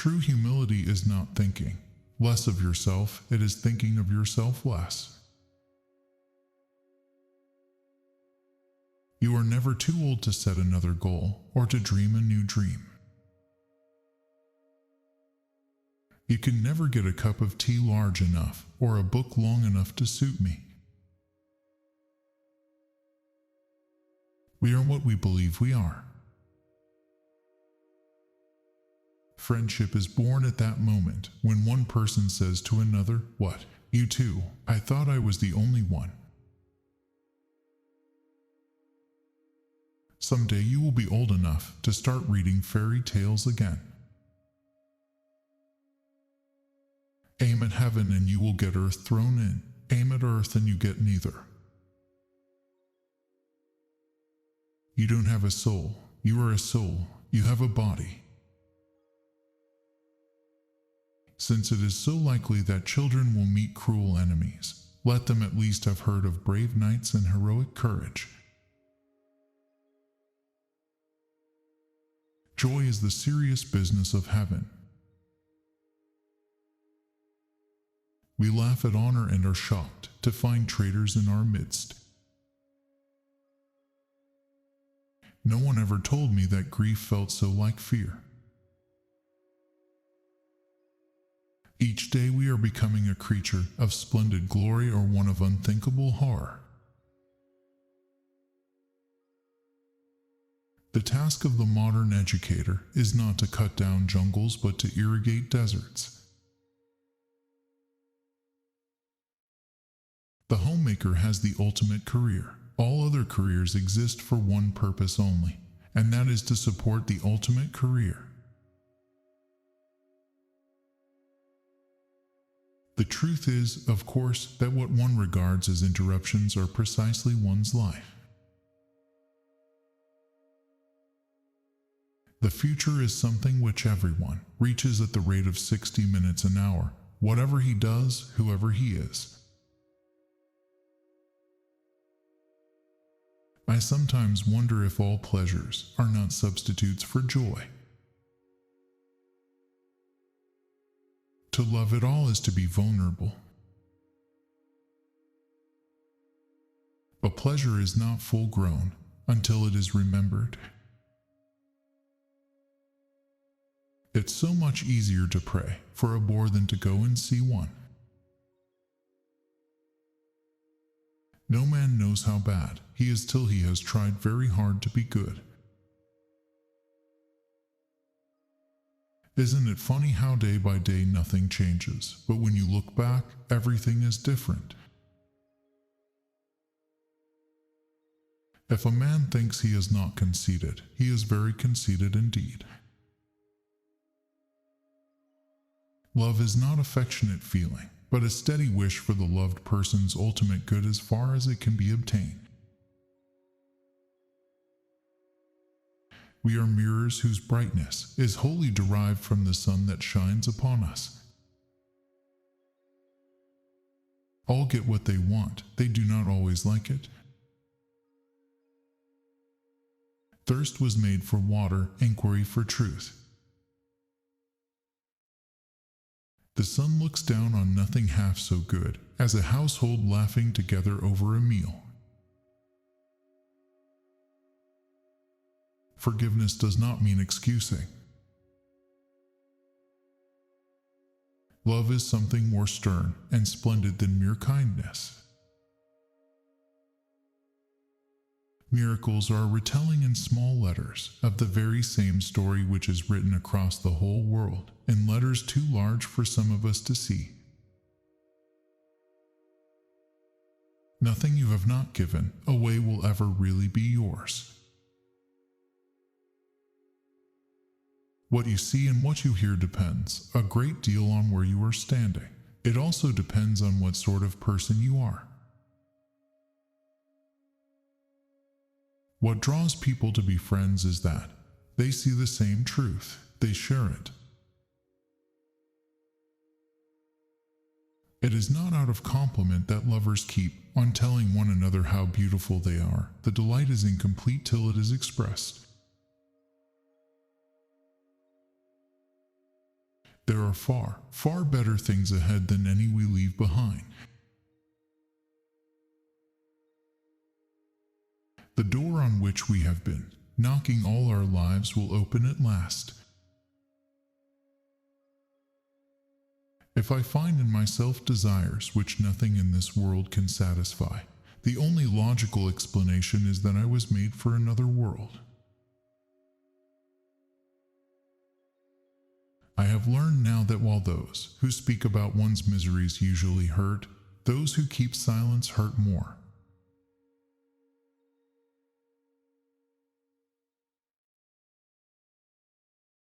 True humility is not thinking less of yourself, it is thinking of yourself less. You are never too old to set another goal or to dream a new dream. You can never get a cup of tea large enough or a book long enough to suit me. We are what we believe we are. Friendship is born at that moment when one person says to another, "What? You too? I thought I was the only one." Someday you will be old enough to start reading fairy tales again. Aim at heaven and you will get earth thrown in. Aim at earth and you get neither. You don't have a soul. You are a soul. You have a body. Since it is so likely that children will meet cruel enemies, let them at least have heard of brave knights and heroic courage. Joy is the serious business of heaven. We laugh at honor and are shocked to find traitors in our midst. No one ever told me that grief felt so like fear. Each day we are becoming a creature of splendid glory or one of unthinkable horror. The task of the modern educator is not to cut down jungles but to irrigate deserts. The homemaker has the ultimate career. All other careers exist for one purpose only, and that is to support the ultimate career. The truth is, of course, that what one regards as interruptions are precisely one's life. The future is something which everyone reaches at the rate of 60 minutes an hour, whatever he does, whoever he is. I sometimes wonder if all pleasures are not substitutes for joy. To love at all is to be vulnerable. A pleasure is not full grown until it is remembered. It's so much easier to pray for a bore than to go and see one. No man knows how bad he is till he has tried very hard to be good. Isn't it funny how day by day nothing changes, but when you look back, everything is different? If a man thinks he is not conceited, he is very conceited indeed. Love is not affectionate feeling, but a steady wish for the loved person's ultimate good as far as it can be obtained. We are mirrors whose brightness is wholly derived from the sun that shines upon us. All get what they want, they do not always like it. Thirst was made for water, inquiry for truth. The sun looks down on nothing half so good as a household laughing together over a meal. Forgiveness does not mean excusing. Love is something more stern and splendid than mere kindness. Miracles are a retelling in small letters of the very same story which is written across the whole world in letters too large for some of us to see. Nothing you have not given away will ever really be yours. What you see and what you hear depends a great deal on where you are standing. It also depends on what sort of person you are. What draws people to be friends is that they see the same truth, they share it. It is not out of compliment that lovers keep on telling one another how beautiful they are. The delight is incomplete till it is expressed. There are far, far better things ahead than any we leave behind. The door on which we have been knocking all our lives will open at last. If I find in myself desires which nothing in this world can satisfy, the only logical explanation is that I was made for another world. I have learned now that while those who speak about one's miseries usually hurt, those who keep silence hurt more.